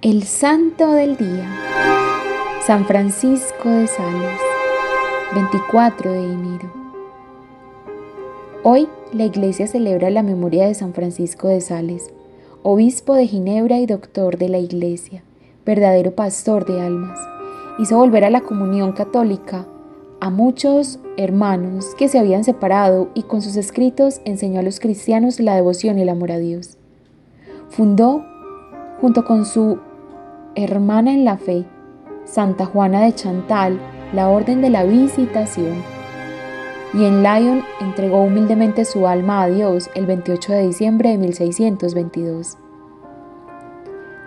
El santo del día, San Francisco de Sales, 24 de enero. Hoy la Iglesia celebra la memoria de San Francisco de Sales, obispo de Ginebra y doctor de la Iglesia, verdadero pastor de almas. Hizo volver a la comunión católica a muchos hermanos que se habían separado y con sus escritos enseñó a los cristianos la devoción y el amor a Dios. Fundó, junto con su hermana en la fe, Santa Juana de Chantal, la Orden de la Visitación, y en Lyon entregó humildemente su alma a Dios el 28 de diciembre de 1622.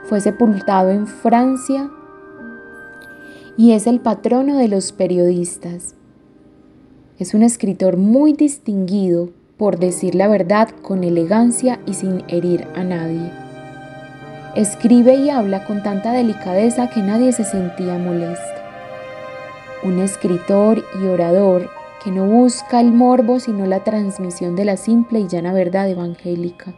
Fue sepultado en Francia y es el patrono de los periodistas. Es un escritor muy distinguido por decir la verdad con elegancia y sin herir a nadie. Escribe y habla con tanta delicadeza que nadie se sentía molesto. Un escritor y orador que no busca el morbo sino la transmisión de la simple y llana verdad evangélica.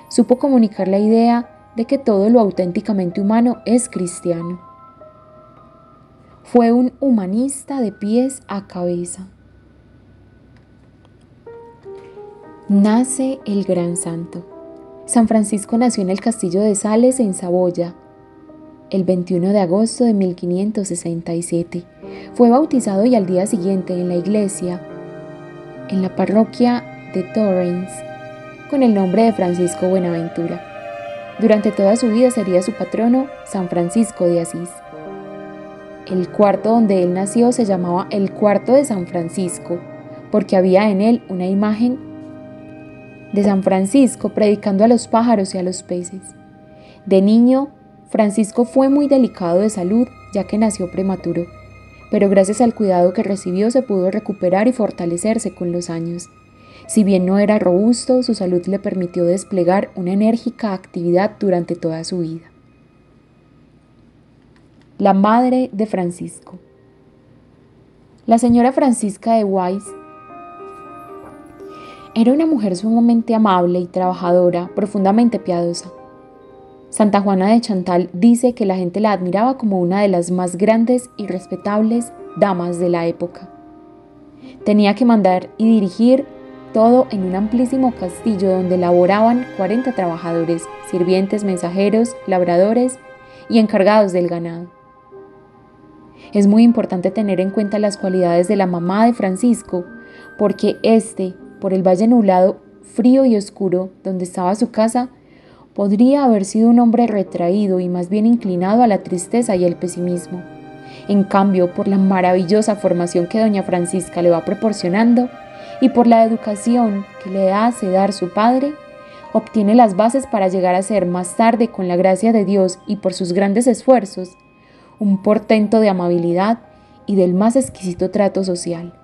Supo comunicar la idea de que todo lo auténticamente humano es cristiano. Fue un humanista de pies a cabeza. Nace el gran santo. San Francisco nació en el castillo de Sales, en Saboya, el 21 de agosto de 1567. Fue bautizado y al día siguiente en la iglesia, en la parroquia de Torrens, con el nombre de Francisco Buenaventura. Durante toda su vida sería su patrono San Francisco de Asís. El cuarto donde él nació se llamaba el cuarto de San Francisco, porque había en él una imagen de San Francisco predicando a los pájaros y a los peces. De niño, Francisco fue muy delicado de salud, ya que nació prematuro, pero gracias al cuidado que recibió se pudo recuperar y fortalecerse con los años. Si bien no era robusto, su salud le permitió desplegar una enérgica actividad durante toda su vida. La madre de Francisco. La señora Francisca de Weiss era una mujer sumamente amable y trabajadora, profundamente piadosa. Santa Juana de Chantal dice que la gente la admiraba como una de las más grandes y respetables damas de la época. Tenía que mandar y dirigir todo en un amplísimo castillo donde laboraban 40 trabajadores, sirvientes, mensajeros, labradores y encargados del ganado. Es muy importante tener en cuenta las cualidades de la mamá de Francisco, porque por el valle nublado, frío y oscuro donde estaba su casa, podría haber sido un hombre retraído y más bien inclinado a la tristeza y el pesimismo. En cambio, por la maravillosa formación que doña Francisca le va proporcionando y por la educación que le hace dar su padre, obtiene las bases para llegar a ser más tarde, con la gracia de Dios y por sus grandes esfuerzos, un portento de amabilidad y del más exquisito trato social.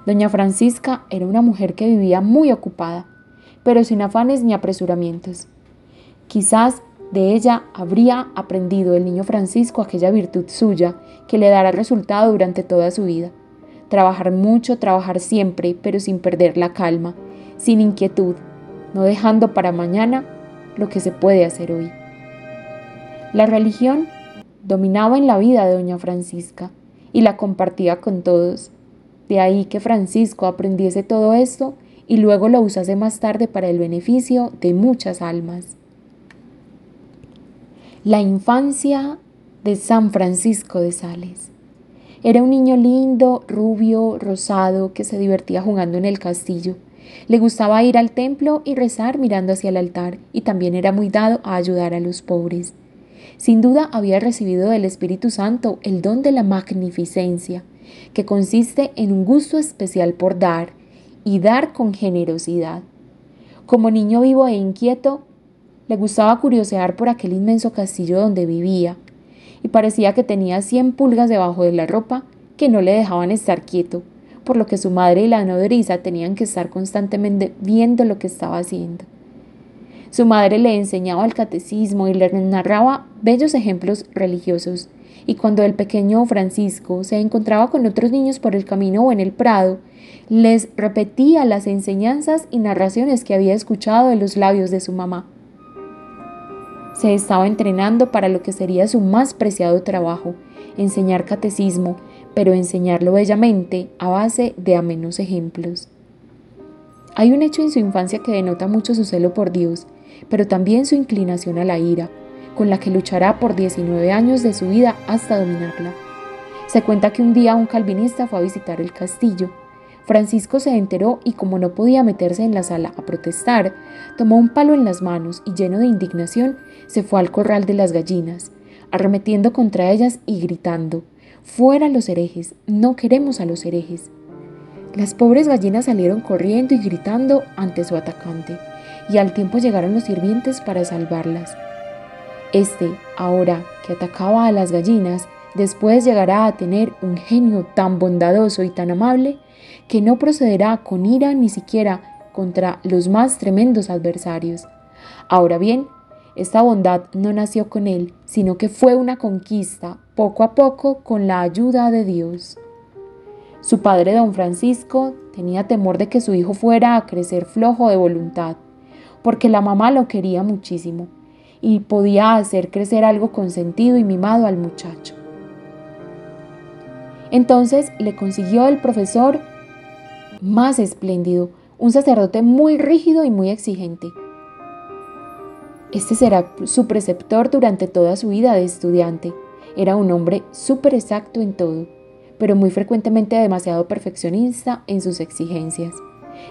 Doña Francisca era una mujer que vivía muy ocupada, pero sin afanes ni apresuramientos. Quizás de ella habría aprendido el niño Francisco aquella virtud suya que le dará resultado durante toda su vida. Trabajar mucho, trabajar siempre, pero sin perder la calma, sin inquietud, no dejando para mañana lo que se puede hacer hoy. La religión dominaba en la vida de doña Francisca y la compartía con todos. De ahí que Francisco aprendiese todo esto y luego lo usase más tarde para el beneficio de muchas almas. La infancia de San Francisco de Sales. Era un niño lindo, rubio, rosado, que se divertía jugando en el castillo. Le gustaba ir al templo y rezar mirando hacia el altar, y también era muy dado a ayudar a los pobres. Sin duda había recibido del Espíritu Santo el don de la magnificencia, que consiste en un gusto especial por dar y dar con generosidad. Como niño vivo e inquieto, le gustaba curiosear por aquel inmenso castillo donde vivía, y parecía que tenía 100 pulgas debajo de la ropa que no le dejaban estar quieto, por lo que su madre y la nodriza tenían que estar constantemente viendo lo que estaba haciendo. Su madre le enseñaba el catecismo y le narraba bellos ejemplos religiosos, y cuando el pequeño Francisco se encontraba con otros niños por el camino o en el prado, les repetía las enseñanzas y narraciones que había escuchado de los labios de su mamá. Se estaba entrenando para lo que sería su más preciado trabajo, enseñar catecismo, pero enseñarlo bellamente a base de amenos ejemplos. Hay un hecho en su infancia que denota mucho su celo por Dios, pero también su inclinación a la ira, con la que luchará por 19 años de su vida hasta dominarla. Se cuenta que un día un calvinista fue a visitar el castillo. Francisco se enteró y, como no podía meterse en la sala a protestar, tomó un palo en las manos y, lleno de indignación, se fue al corral de las gallinas, arremetiendo contra ellas y gritando: «¡Fuera los herejes! ¡No queremos a los herejes!». Las pobres gallinas salieron corriendo y gritando ante su atacante, y al tiempo llegaron los sirvientes para salvarlas. Ahora que atacaba a las gallinas, después llegará a tener un genio tan bondadoso y tan amable que no procederá con ira ni siquiera contra los más tremendos adversarios. Ahora bien, esta bondad no nació con él, sino que fue una conquista, poco a poco, con la ayuda de Dios. Su padre, don Francisco, tenía temor de que su hijo fuera a crecer flojo de voluntad, porque la mamá lo quería muchísimo y podía hacer crecer algo consentido y mimado al muchacho. Entonces le consiguió el profesor más espléndido, un sacerdote muy rígido y muy exigente. Este será su preceptor durante toda su vida de estudiante. Era un hombre súper exacto en todo, pero muy frecuentemente demasiado perfeccionista en sus exigencias.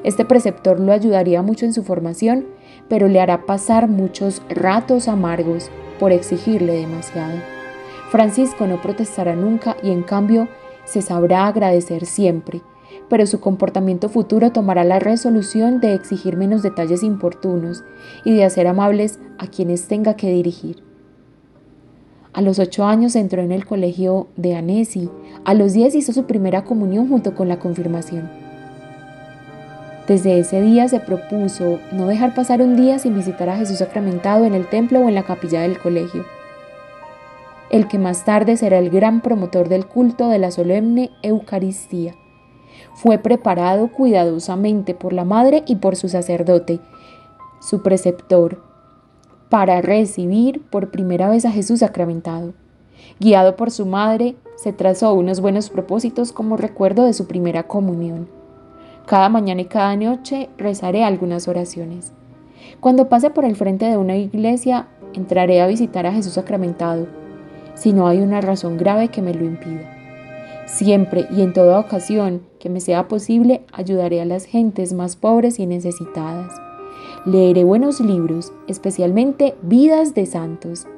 Este preceptor lo ayudaría mucho en su formación, pero le hará pasar muchos ratos amargos por exigirle demasiado. Francisco no protestará nunca y, en cambio, se sabrá agradecer siempre, pero su comportamiento futuro tomará la resolución de exigir menos detalles importunos y de hacer amables a quienes tenga que dirigir. A los 8 años entró en el colegio de Annecy. A los 10 hizo su primera comunión junto con la confirmación. Desde ese día se propuso no dejar pasar un día sin visitar a Jesús sacramentado en el templo o en la capilla del colegio, el que más tarde será el gran promotor del culto de la solemne Eucaristía. Fue preparado cuidadosamente por la madre y por su sacerdote, su preceptor, para recibir por primera vez a Jesús sacramentado. Guiado por su madre, se trazó unos buenos propósitos como recuerdo de su primera comunión. Cada mañana y cada noche rezaré algunas oraciones. Cuando pase por el frente de una iglesia, entraré a visitar a Jesús sacramentado, si no hay una razón grave que me lo impida. Siempre y en toda ocasión que me sea posible, ayudaré a las gentes más pobres y necesitadas. Leeré buenos libros, especialmente Vidas de Santos,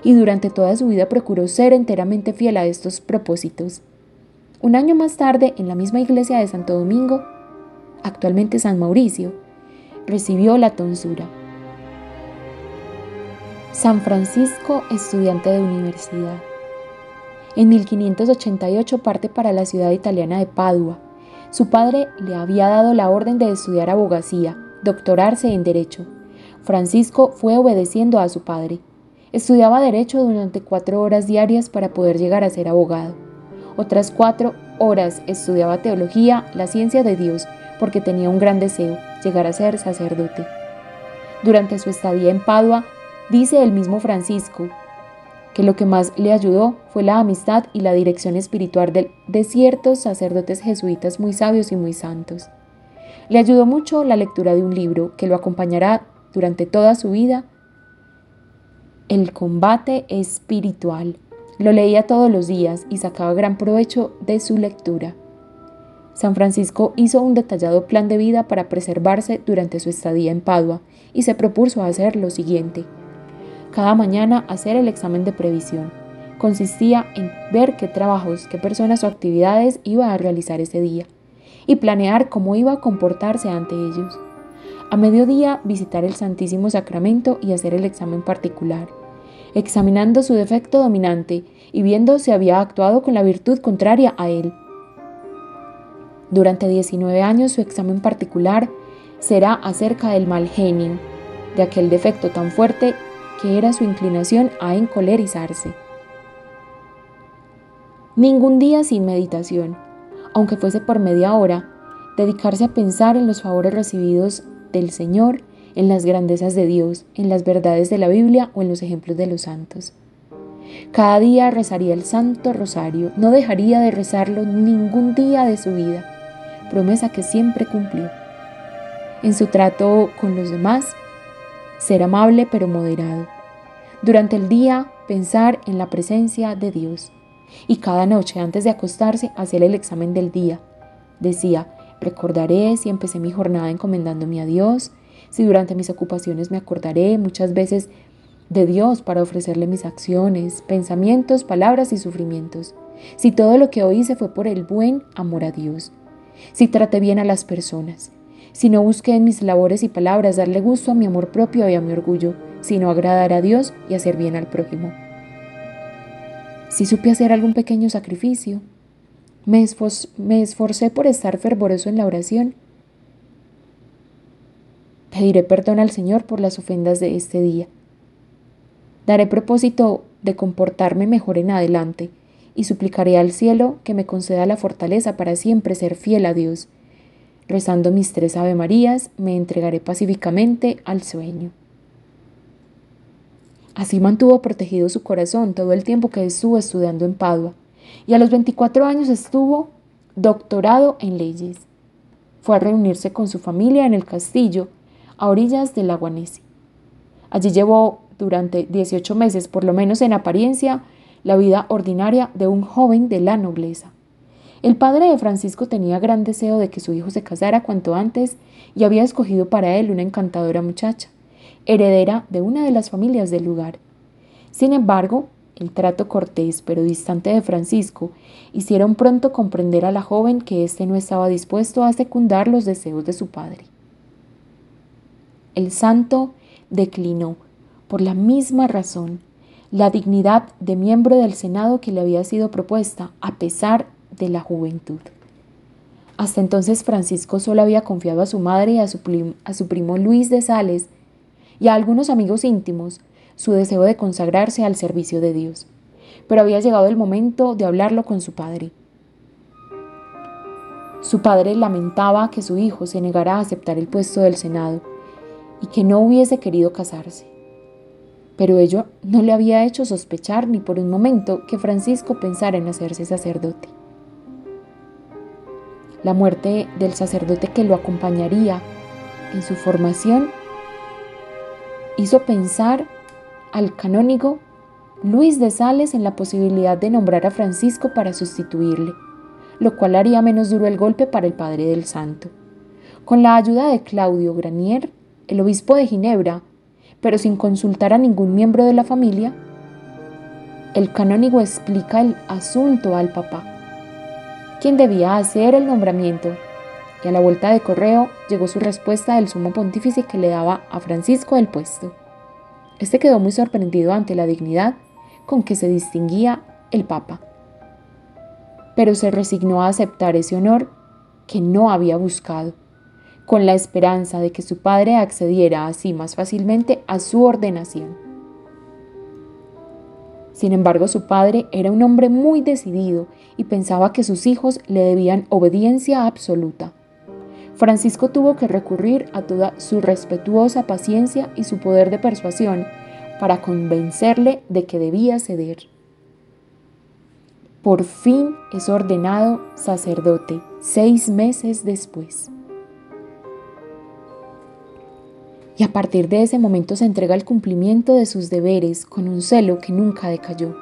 y durante toda su vida procuró ser enteramente fiel a estos propósitos. Un año más tarde, en la misma iglesia de Santo Domingo, actualmente San Mauricio, recibió la tonsura. San Francisco, estudiante de universidad. En 1588 parte para la ciudad italiana de Padua. Su padre le había dado la orden de estudiar abogacía, doctorarse en Derecho. Francisco fue obedeciendo a su padre. Estudiaba Derecho durante 4 horas diarias para poder llegar a ser abogado. Otras 4 horas estudiaba Teología, la ciencia de Dios, porque tenía un gran deseo, llegar a ser sacerdote. Durante su estadía en Padua, dice el mismo Francisco que lo que más le ayudó fue la amistad y la dirección espiritual de ciertos sacerdotes jesuitas muy sabios y muy santos. Le ayudó mucho la lectura de un libro que lo acompañará durante toda su vida, El combate espiritual. Lo leía todos los días y sacaba gran provecho de su lectura. San Francisco hizo un detallado plan de vida para preservarse durante su estadía en Padua y se propuso hacer lo siguiente. Cada mañana hacer el examen de previsión. Consistía en ver qué trabajos, qué personas o actividades iba a realizar ese día y planear cómo iba a comportarse ante ellos. A mediodía visitar el Santísimo Sacramento y hacer el examen particular, examinando su defecto dominante y viendo si había actuado con la virtud contraria a él. Durante 19 años su examen particular será acerca del mal genio, de aquel defecto tan fuerte que era su inclinación a encolerizarse. Ningún día sin meditación, aunque fuese por media hora, dedicarse a pensar en los favores recibidos del Señor en las grandezas de Dios, en las verdades de la Biblia o en los ejemplos de los santos. Cada día rezaría el Santo Rosario, no dejaría de rezarlo ningún día de su vida, promesa que siempre cumplió. En su trato con los demás, ser amable pero moderado. Durante el día, pensar en la presencia de Dios. Y cada noche, antes de acostarse, hacer el examen del día. Decía, recordaré si empecé mi jornada encomendándome a Dios, si durante mis ocupaciones me acordaré muchas veces de Dios para ofrecerle mis acciones, pensamientos, palabras y sufrimientos. Si todo lo que hoy hice fue por el buen amor a Dios. Si traté bien a las personas. Si no busqué en mis labores y palabras darle gusto a mi amor propio y a mi orgullo, sino agradar a Dios y hacer bien al prójimo. Si supe hacer algún pequeño sacrificio, me esforcé por estar fervoroso en la oración. Pediré perdón al Señor por las ofensas de este día. Daré propósito de comportarme mejor en adelante y suplicaré al cielo que me conceda la fortaleza para siempre ser fiel a Dios. Rezando mis 3 Ave Marías, me entregaré pacíficamente al sueño. Así mantuvo protegido su corazón todo el tiempo que estuvo estudiando en Padua, y a los 24 años estuvo doctorado en leyes. Fue a reunirse con su familia en el castillo, a orillas del lago Annecy. Allí llevó durante 18 meses, por lo menos en apariencia, la vida ordinaria de un joven de la nobleza. El padre de Francisco tenía gran deseo de que su hijo se casara cuanto antes y había escogido para él una encantadora muchacha, heredera de una de las familias del lugar. Sin embargo, el trato cortés pero distante de Francisco hicieron pronto comprender a la joven que éste no estaba dispuesto a secundar los deseos de su padre. El santo declinó, por la misma razón, la dignidad de miembro del Senado que le había sido propuesta, a pesar de la juventud. Hasta entonces Francisco solo había confiado a su madre y a su primo Luis de Sales y a algunos amigos íntimos su deseo de consagrarse al servicio de Dios. Pero había llegado el momento de hablarlo con su padre. Su padre lamentaba que su hijo se negara a aceptar el puesto del Senado y que no hubiese querido casarse. Pero ello no le había hecho sospechar ni por un momento que Francisco pensara en hacerse sacerdote. La muerte del sacerdote que lo acompañaría en su formación hizo pensar al canónigo Luis de Sales en la posibilidad de nombrar a Francisco para sustituirle, lo cual haría menos duro el golpe para el padre del santo. Con la ayuda de Claudio Granier, el obispo de Ginebra, pero sin consultar a ningún miembro de la familia, el canónigo explica el asunto al Papa, quien debía hacer el nombramiento, y a la vuelta de correo llegó su respuesta del sumo pontífice que le daba a Francisco el puesto. Este quedó muy sorprendido ante la dignidad con que se distinguía el Papa, pero se resignó a aceptar ese honor que no había buscado, con la esperanza de que su padre accediera así más fácilmente a su ordenación. Sin embargo, su padre era un hombre muy decidido y pensaba que sus hijos le debían obediencia absoluta. Francisco tuvo que recurrir a toda su respetuosa paciencia y su poder de persuasión para convencerle de que debía ceder. Por fin es ordenado sacerdote 6 meses después. Y a partir de ese momento se entrega al cumplimiento de sus deberes con un celo que nunca decayó.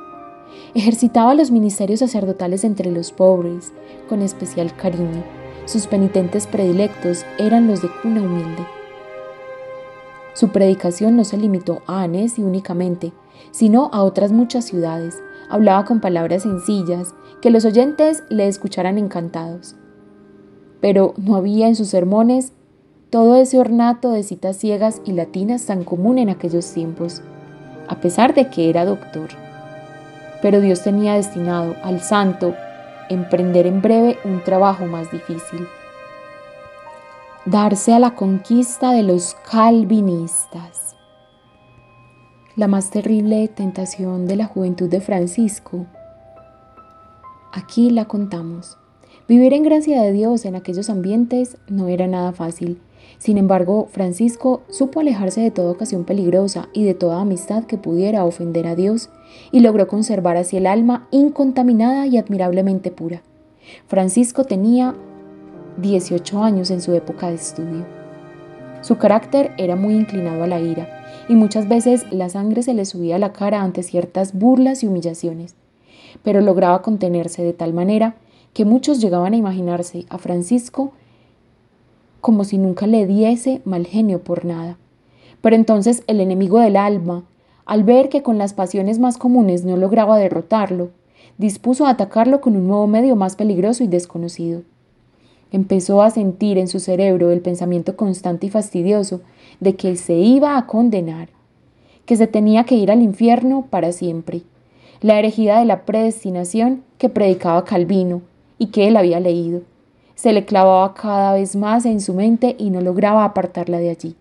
Ejercitaba los ministerios sacerdotales entre los pobres con especial cariño. Sus penitentes predilectos eran los de cuna humilde. Su predicación no se limitó a Annecy únicamente, sino a otras muchas ciudades. Hablaba con palabras sencillas, que los oyentes le escucharan encantados. Pero no había en sus sermones todo ese ornato de citas ciegas y latinas tan común en aquellos tiempos, a pesar de que era doctor. Pero Dios tenía destinado al santo emprender en breve un trabajo más difícil: darse a la conquista de los calvinistas. La más terrible tentación de la juventud de Francisco, aquí la contamos. Vivir en gracia de Dios en aquellos ambientes no era nada fácil. Sin embargo, Francisco supo alejarse de toda ocasión peligrosa y de toda amistad que pudiera ofender a Dios, y logró conservar así el alma incontaminada y admirablemente pura. Francisco tenía 18 años en su época de estudio. Su carácter era muy inclinado a la ira, y muchas veces la sangre se le subía a la cara ante ciertas burlas y humillaciones, pero lograba contenerse de tal manera que muchos llegaban a imaginarse a Francisco como si nunca le diese mal genio por nada. Pero entonces el enemigo del alma, al ver que con las pasiones más comunes no lograba derrotarlo, dispuso a atacarlo con un nuevo medio más peligroso y desconocido. Empezó a sentir en su cerebro el pensamiento constante y fastidioso de que se iba a condenar, que se tenía que ir al infierno para siempre. La herejía de la predestinación que predicaba Calvino y que él había leído se le clavaba cada vez más en su mente y no lograba apartarla de allí.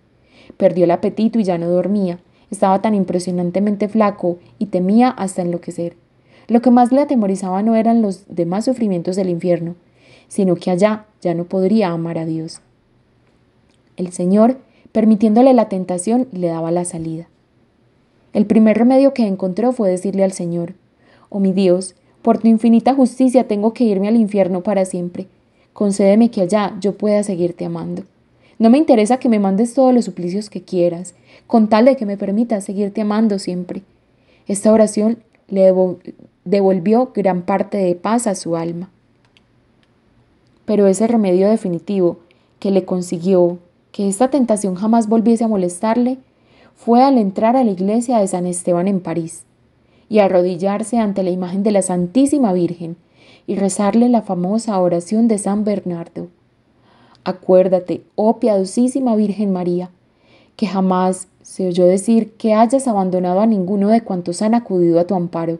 Perdió el apetito y ya no dormía. Estaba tan impresionantemente flaco y temía hasta enloquecer. Lo que más le atemorizaba no eran los demás sufrimientos del infierno, sino que allá ya no podría amar a Dios. El Señor, permitiéndole la tentación, le daba la salida. El primer remedio que encontró fue decirle al Señor: «Oh mi Dios, por tu infinita justicia tengo que irme al infierno para siempre. Concédeme que allá yo pueda seguirte amando. No me interesa que me mandes todos los suplicios que quieras, con tal de que me permitas seguirte amando siempre». Esta oración le devolvió gran parte de paz a su alma. Pero ese remedio definitivo que le consiguió que esta tentación jamás volviese a molestarle fue al entrar a la iglesia de San Esteban en París y arrodillarse ante la imagen de la Santísima Virgen y rezarle la famosa oración de San Bernardo. Acuérdate, oh piadosísima Virgen María, que jamás se oyó decir que hayas abandonado a ninguno de cuantos han acudido a tu amparo.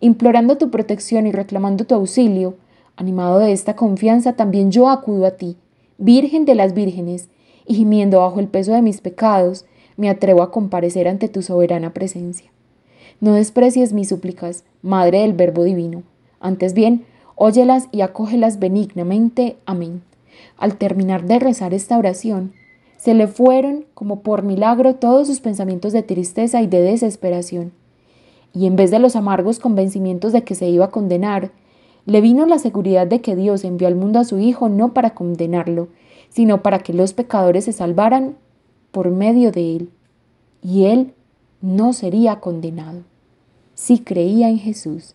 Implorando tu protección y reclamando tu auxilio, animado de esta confianza, también yo acudo a ti, Virgen de las Vírgenes, y gimiendo bajo el peso de mis pecados, me atrevo a comparecer ante tu soberana presencia. No desprecies mis súplicas, Madre del Verbo Divino. Antes bien, óyelas y acógelas benignamente. Amén. Al terminar de rezar esta oración, se le fueron, como por milagro, todos sus pensamientos de tristeza y de desesperación. Y en vez de los amargos convencimientos de que se iba a condenar, le vino la seguridad de que Dios envió al mundo a su Hijo no para condenarlo, sino para que los pecadores se salvaran por medio de él. Y él no sería condenado si creía en Jesús.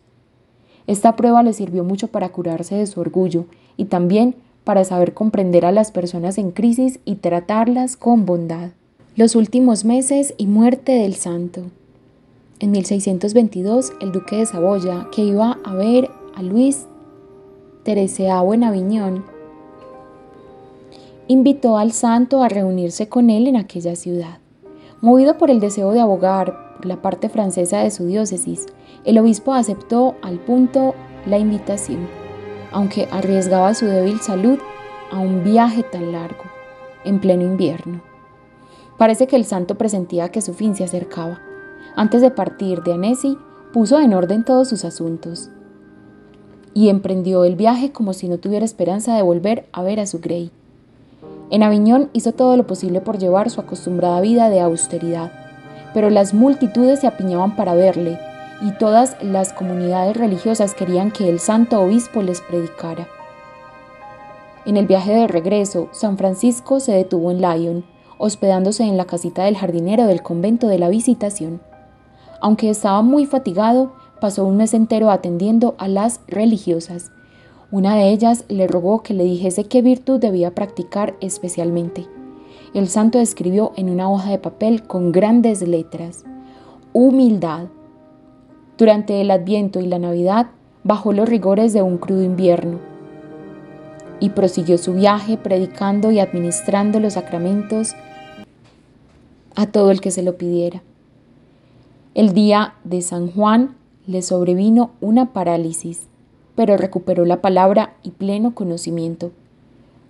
Esta prueba le sirvió mucho para curarse de su orgullo y también para saber comprender a las personas en crisis y tratarlas con bondad. Los últimos meses y muerte del santo. En 1622, el duque de Saboya, que iba a ver a Luis XIII en Aviñón, invitó al santo a reunirse con él en aquella ciudad. Movido por el deseo de abogar por la parte francesa de su diócesis, el obispo aceptó al punto la invitación, aunque arriesgaba su débil salud a un viaje tan largo, en pleno invierno. Parece que el santo presentía que su fin se acercaba. Antes de partir de Annecy, puso en orden todos sus asuntos y emprendió el viaje como si no tuviera esperanza de volver a ver a su Grey. En Aviñón hizo todo lo posible por llevar su acostumbrada vida de austeridad, pero las multitudes se apiñaban para verle y todas las comunidades religiosas querían que el santo obispo les predicara. En el viaje de regreso, San Francisco se detuvo en Lyon, hospedándose en la casita del jardinero del convento de la Visitación. Aunque estaba muy fatigado, pasó un mes entero atendiendo a las religiosas. Una de ellas le rogó que le dijese qué virtud debía practicar especialmente. El santo escribió en una hoja de papel con grandes letras: humildad. Durante el Adviento y la Navidad bajó los rigores de un crudo invierno y prosiguió su viaje predicando y administrando los sacramentos a todo el que se lo pidiera. El día de San Juan le sobrevino una parálisis, pero recuperó la palabra y pleno conocimiento.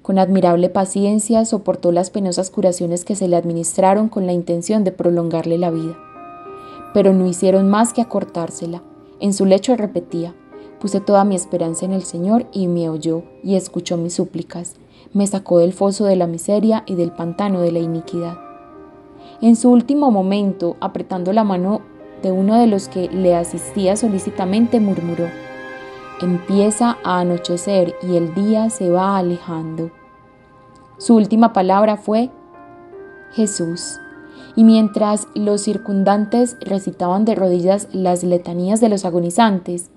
Con admirable paciencia soportó las penosas curaciones que se le administraron con la intención de prolongarle la vida. Pero no hicieron más que acortársela. En su lecho repetía: «Puse toda mi esperanza en el Señor y me oyó y escuchó mis súplicas. me sacó del foso de la miseria y del pantano de la iniquidad. En su último momento, apretando la mano de uno de los que le asistía solícitamente, murmuró: «Empieza a anochecer y el día se va alejando». Su última palabra fue Jesús, y mientras los circundantes recitaban de rodillas las letanías de los agonizantes,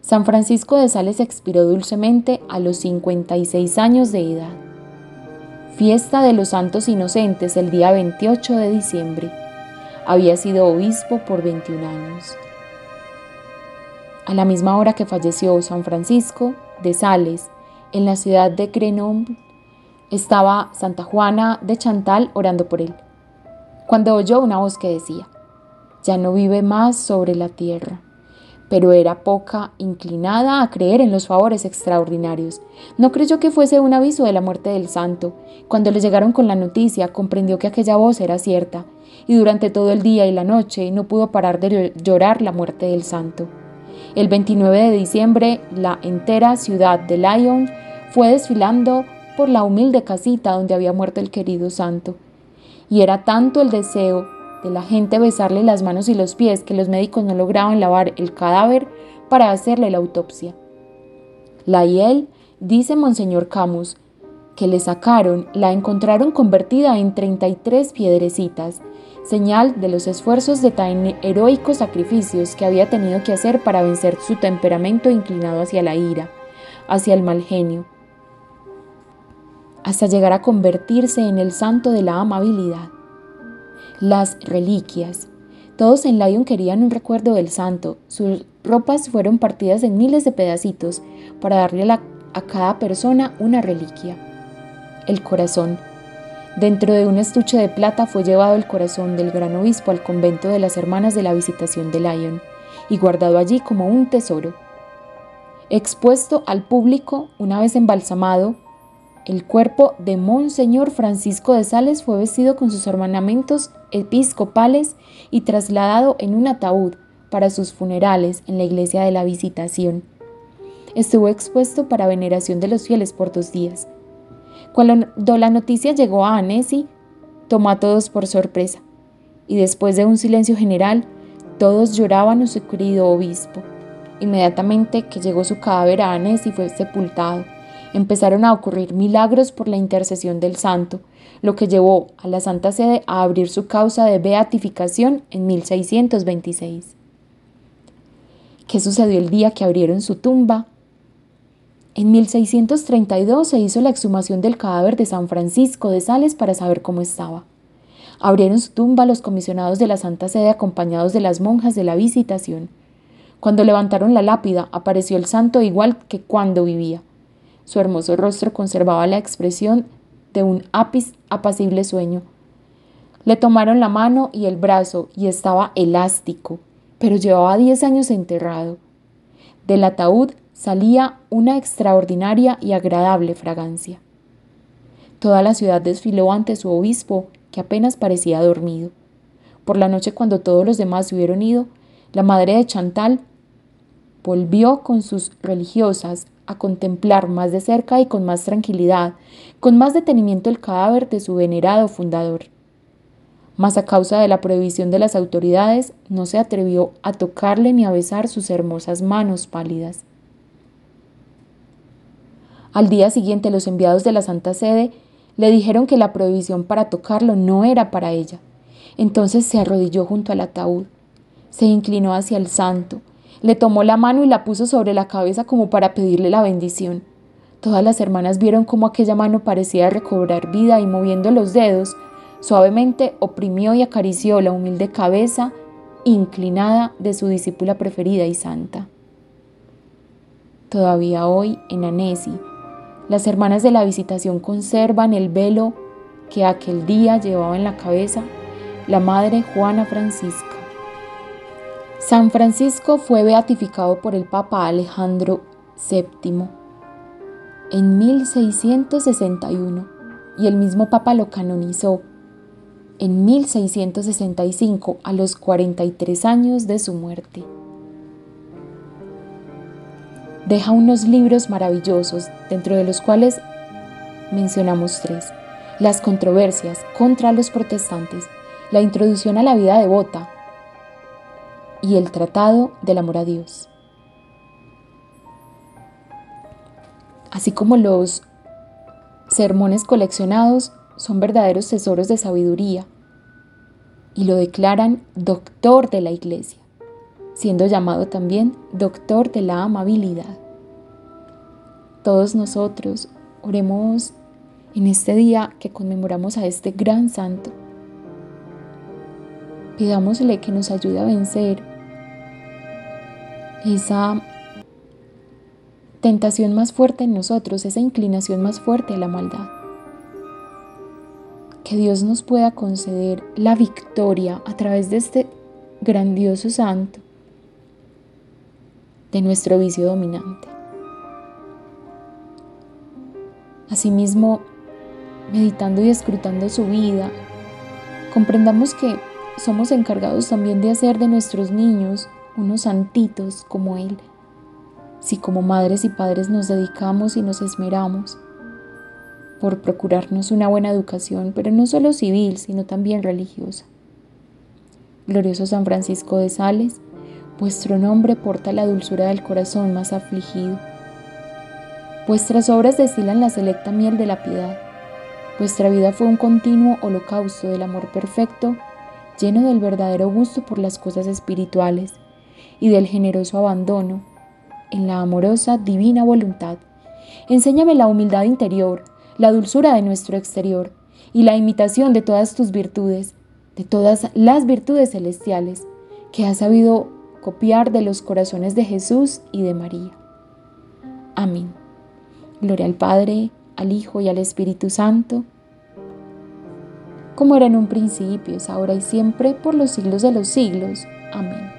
San Francisco de Sales expiró dulcemente a los 56 años de edad. Fiesta de los Santos Inocentes el día 28 de diciembre. Había sido obispo por 21 años. A la misma hora que falleció San Francisco de Sales, en la ciudad de Grenoble, estaba Santa Juana de Chantal orando por él, cuando oyó una voz que decía: «Ya no vive más sobre la tierra». Pero era poca inclinada a creer en los favores extraordinarios. No creyó que fuese un aviso de la muerte del santo. Cuando le llegaron con la noticia, comprendió que aquella voz era cierta, y durante todo el día y la noche no pudo parar de llorar la muerte del santo. El 29 de diciembre, la entera ciudad de Lyon fue desfilando por la humilde casita donde había muerto el querido santo. Y era tanto el deseo de la gente besarle las manos y los pies que los médicos no lograban lavar el cadáver para hacerle la autopsia. La hiel, dice Monseñor Camus, que le sacaron, la encontraron convertida en 33 piedrecitas, señal de los esfuerzos de tan heroicos sacrificios que había tenido que hacer para vencer su temperamento inclinado hacia la ira, hacia el mal genio, hasta llegar a convertirse en el santo de la amabilidad. Las reliquias. Todos en Lyon querían un recuerdo del santo. Sus ropas fueron partidas en miles de pedacitos para darle a cada persona una reliquia. El corazón. Dentro de un estuche de plata fue llevado el corazón del gran obispo al convento de las Hermanas de la Visitación de Lyon y guardado allí como un tesoro. Expuesto al público, una vez embalsamado, el cuerpo de Monseñor Francisco de Sales fue vestido con sus ornamentos episcopales y trasladado en un ataúd para sus funerales en la iglesia de la Visitación. Estuvo expuesto para veneración de los fieles por 2 días. Cuando la noticia llegó a Annecy, tomó a todos por sorpresa, y después de un silencio general, todos lloraban a su querido obispo. Inmediatamente que llegó su cadáver a Annecy fue sepultado. Empezaron a ocurrir milagros por la intercesión del santo, lo que llevó a la Santa Sede a abrir su causa de beatificación en 1626. ¿Qué sucedió el día que abrieron su tumba? En 1632 se hizo la exhumación del cadáver de San Francisco de Sales para saber cómo estaba. Abrieron su tumba los comisionados de la Santa Sede acompañados de las monjas de la Visitación. Cuando levantaron la lápida, apareció el santo igual que cuando vivía. Su hermoso rostro conservaba la expresión de un apacible sueño. Le tomaron la mano y el brazo y estaba elástico, pero llevaba 10 años enterrado. Del ataúd salía una extraordinaria y agradable fragancia. Toda la ciudad desfiló ante su obispo, que apenas parecía dormido. Por la noche, cuando todos los demás se hubieron ido, la madre de Chantal volvió con sus religiosas a contemplar más de cerca y con más tranquilidad, con más detenimiento el cadáver de su venerado fundador. Mas a causa de la prohibición de las autoridades, no se atrevió a tocarle ni a besar sus hermosas manos pálidas. Al día siguiente, los enviados de la Santa Sede le dijeron que la prohibición para tocarlo no era para ella. Entonces se arrodilló junto al ataúd, se inclinó hacia el santo, le tomó la mano y la puso sobre la cabeza como para pedirle la bendición. Todas las hermanas vieron cómo aquella mano parecía recobrar vida y, moviendo los dedos, suavemente oprimió y acarició la humilde cabeza inclinada de su discípula preferida y santa. Todavía hoy, en Annecy, las hermanas de la Visitación conservan el velo que aquel día llevaba en la cabeza la Madre Juana Francisca. San Francisco fue beatificado por el Papa Alejandro VII en 1661 y el mismo Papa lo canonizó en 1665 a los 43 años de su muerte. Deja unos libros maravillosos, dentro de los cuales mencionamos tres: las controversias contra los protestantes, la introducción a la vida devota y el tratado del amor a Dios. Así como los sermones coleccionados son verdaderos tesoros de sabiduría y lo declaran doctor de la Iglesia, siendo llamado también doctor de la amabilidad. Todos nosotros oremos en este día que conmemoramos a este gran santo. Pidámosle que nos ayude a vencer esa tentación más fuerte en nosotros, esa inclinación más fuerte a la maldad. Que Dios nos pueda conceder la victoria a través de este grandioso santo de nuestro vicio dominante. Asimismo, meditando y escrutando su vida, comprendamos que somos encargados también de hacer de nuestros niños unos santitos como Él, si como madres y padres nos dedicamos y nos esmeramos por procurarnos una buena educación, pero no solo civil, sino también religiosa. Glorioso San Francisco de Sales, vuestro nombre porta la dulzura del corazón más afligido. Vuestras obras destilan la selecta miel de la piedad. Vuestra vida fue un continuo holocausto del amor perfecto, lleno del verdadero gusto por las cosas espirituales y del generoso abandono en la amorosa divina voluntad. Enséñame la humildad interior, la dulzura de nuestro exterior y la imitación de todas tus virtudes, de todas las virtudes celestiales que has sabido copiar de los corazones de Jesús y de María. Amén. Gloria al Padre, al Hijo y al Espíritu Santo, como era en un principio, es ahora y siempre, por los siglos de los siglos. Amén.